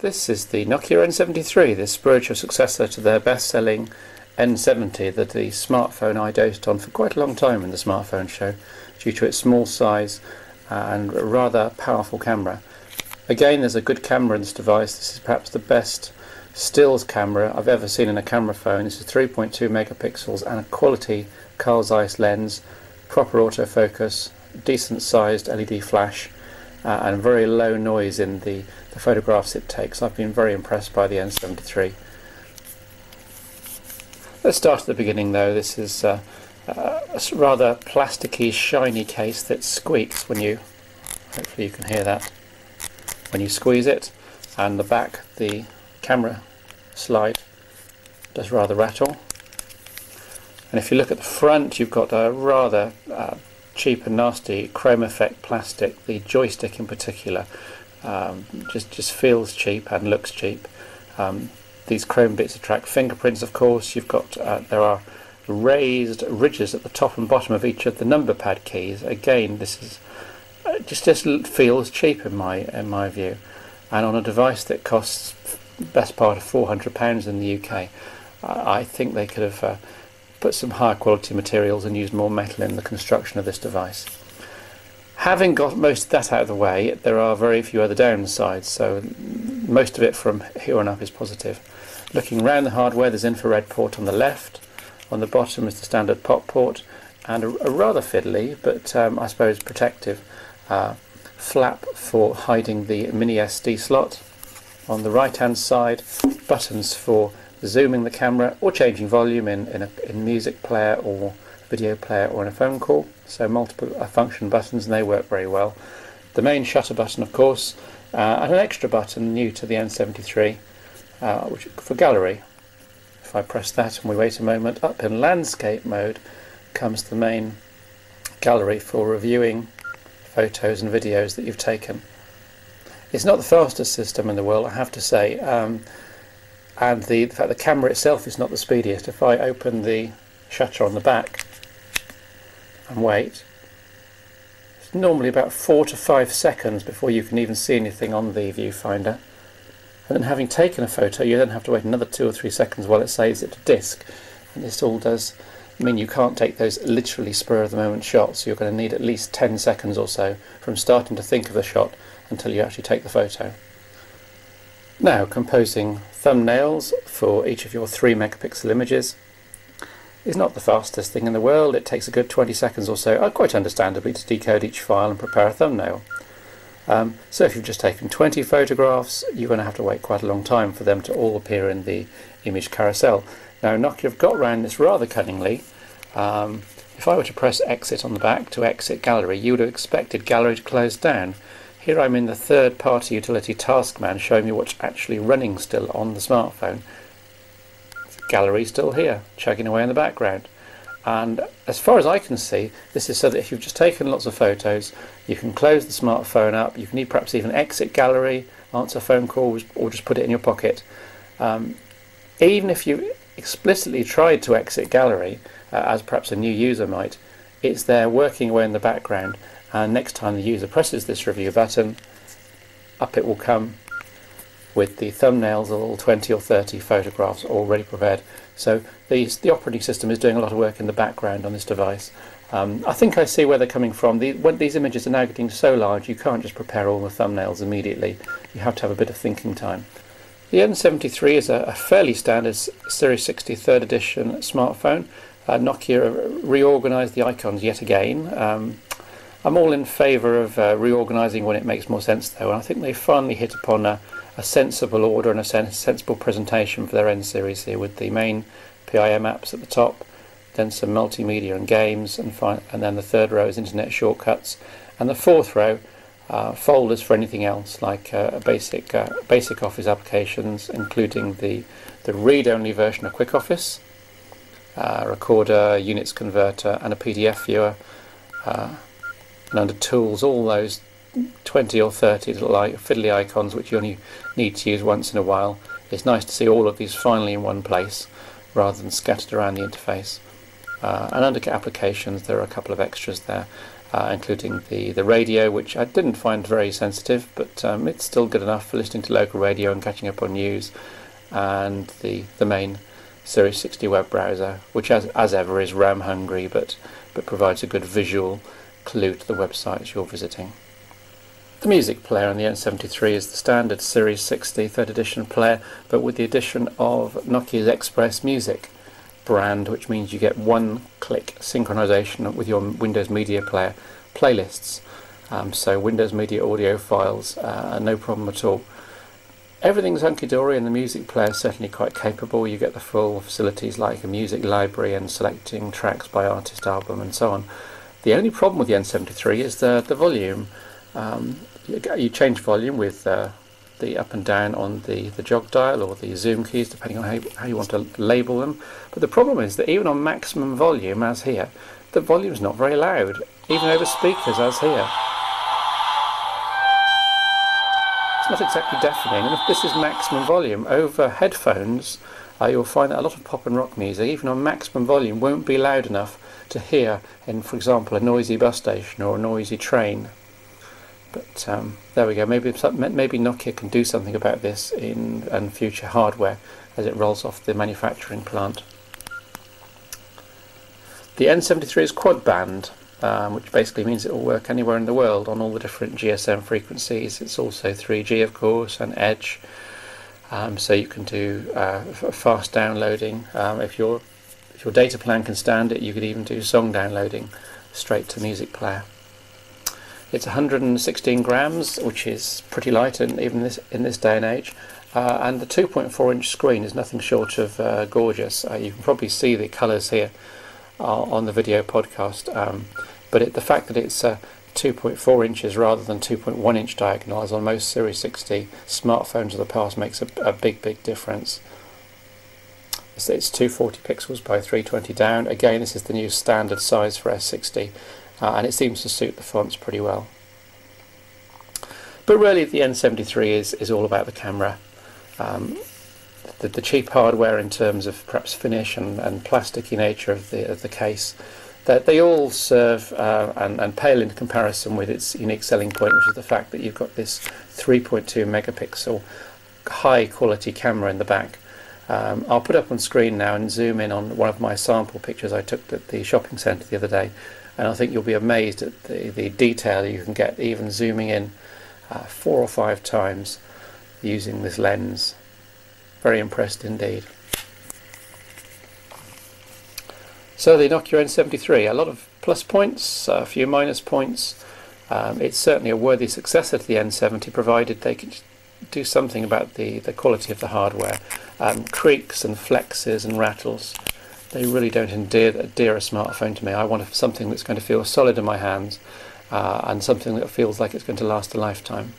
This is the Nokia N73, the spiritual successor to their best-selling N70 that the smartphone I doted on for quite a long time in the smartphone show due to its small size and rather powerful camera. Again, there's a good camera in this device. This is perhaps the best stills camera I've ever seen in a camera phone. This is 3.2 megapixels and a quality Carl Zeiss lens, proper autofocus, decent sized LED flash, and very low noise in the photographs it takes. I've been very impressed by the N73. Let's start at the beginning though. This is a rather plasticky, shiny case that squeaks when you, hopefully you can hear that, when you squeeze it, and the back, the camera slide, does rather rattle. And if you look at the front, you've got a rather cheap and nasty chrome effect plastic. The joystick in particular just feels cheap and looks cheap. These chrome bits attract fingerprints, of course. You've got there are raised ridges at the top and bottom of each of the number pad keys. Again, this is just feels cheap in my view, and on a device that costs best part of £400 in the UK, I think they could have put some higher quality materials and used more metal in the construction of this device. Having got most of that out of the way, there are very few other downsides, so most of it from here on up is positive. Looking around the hardware, there's infrared port on the left, on the bottom is the standard pop port, and a rather fiddly, but I suppose protective, flap for hiding the mini SD slot. On the right hand side, buttons for zooming the camera or changing volume in music player or video player or in a phone call, so multiple function buttons, and they work very well. The main shutter button, of course, and an extra button new to the N73 which for gallery. If I press that and we wait a moment, up in landscape mode comes the main gallery for reviewing photos and videos that you've taken. It's not the fastest system in the world, I have to say, and the fact the camera itself is not the speediest. If I open the shutter on the back and wait, it's normally about 4 to 5 seconds before you can even see anything on the viewfinder. And then having taken a photo, you then have to wait another 2 or 3 seconds while it saves it to disk. And this all does mean you can't take those literally spur of the moment shots. You're going to need at least 10 seconds or so from starting to think of the shot until you actually take the photo. Now, composing thumbnails for each of your 3 megapixel images is not the fastest thing in the world. It takes a good 20 seconds or so, quite understandably, to decode each file and prepare a thumbnail. So if you've just taken 20 photographs, you're going to have to wait quite a long time for them to all appear in the image carousel. Now, Nokia have got around this rather cunningly. If I were to press exit on the back to exit gallery, you would have expected gallery to close down. Here I'm in the third-party utility Taskman showing me what's actually running still on the smartphone. Gallery still here, chugging away in the background. And as far as I can see, this is so that if you've just taken lots of photos, you can close the smartphone up, you can perhaps even exit gallery, answer phone calls, or just put it in your pocket. Even if you explicitly tried to exit gallery, as perhaps a new user might, it's there working away in the background, and next time the user presses this review button, up it will come with the thumbnails of all 20 or 30 photographs already prepared. So the operating system is doing a lot of work in the background on this device. I think I see where they're coming from. When these images are now getting so large, you can't just prepare all the thumbnails immediately. You have to have a bit of thinking time. The N73 is a fairly standard Series 60 3rd edition smartphone. Nokia reorganised the icons yet again. I'm all in favour of reorganising when it makes more sense though, and I think they finally hit upon a sensible order and a sensible presentation for their N series here, with the main PIM apps at the top, then some multimedia and games, and then the third row is internet shortcuts, and the fourth row folders for anything else like basic Office applications, including the read-only version of Quick Office, recorder, units converter, and a PDF viewer. And under Tools, all those 20 or 30 little fiddly icons which you only need to use once in a while. It's nice to see all of these finally in one place rather than scattered around the interface. And under Applications there are a couple of extras there. including the radio, which I didn't find very sensitive, but it's still good enough for listening to local radio and catching up on news, and the main Series 60 web browser, which as ever is RAM hungry, but provides a good visual clue to the websites you're visiting. The music player on the N73 is the standard Series 60 3rd edition player, but with the addition of Nokia's Express Music brand, which means you get one-click synchronization with your Windows Media Player playlists. So Windows Media audio files, no problem at all. Everything's hunky-dory, and the music player is certainly quite capable. You get the full facilities like a music library and selecting tracks by artist, album, and so on. The only problem with the N73 is the volume. You change volume with the up and down on the jog dial or the zoom keys, depending on how you want to label them. But the problem is that even on maximum volume, as here, the volume's not very loud, even over speakers, as here. It's not exactly deafening, and if this is maximum volume, over headphones, you'll find that a lot of pop and rock music, even on maximum volume, won't be loud enough to hear in, for example, a noisy bus station or a noisy train. But there we go. Maybe Nokia can do something about this in future hardware as it rolls off the manufacturing plant. The N73 is quad band, which basically means it will work anywhere in the world on all the different GSM frequencies. It's also 3G, of course, and Edge, so you can do fast downloading. If your data plan can stand it, you could even do song downloading straight to music player. It's 116 grams, which is pretty light in this day and age, and the 2.4-inch screen is nothing short of gorgeous. You can probably see the colours here on the video podcast, but the fact that it's 2.4 inches rather than 2.1-inch diagonal, as on most Series 60 smartphones of the past, makes a big difference. It's 240 pixels by 320 down. Again, this is the new standard size for S60. And it seems to suit the fonts pretty well. But really the N73 is all about the camera. The cheap hardware in terms of perhaps finish and plasticky nature of the case, that they all serve and pale in comparison with its unique selling point, which is the fact that you've got this 3.2 megapixel high quality camera in the back. I'll put up on screen now and zoom in on one of my sample pictures I took at the shopping centre the other day. And I think you'll be amazed at the detail you can get even zooming in 4 or 5 times using this lens. Very impressed indeed. So the Nokia N73, a lot of plus points, a few minus points. It's certainly a worthy successor to the N70, provided they could do something about the quality of the hardware. Creaks and flexes and rattles, they really don't endear a smartphone to me. I want something that's going to feel solid in my hands, and something that feels like it's going to last a lifetime.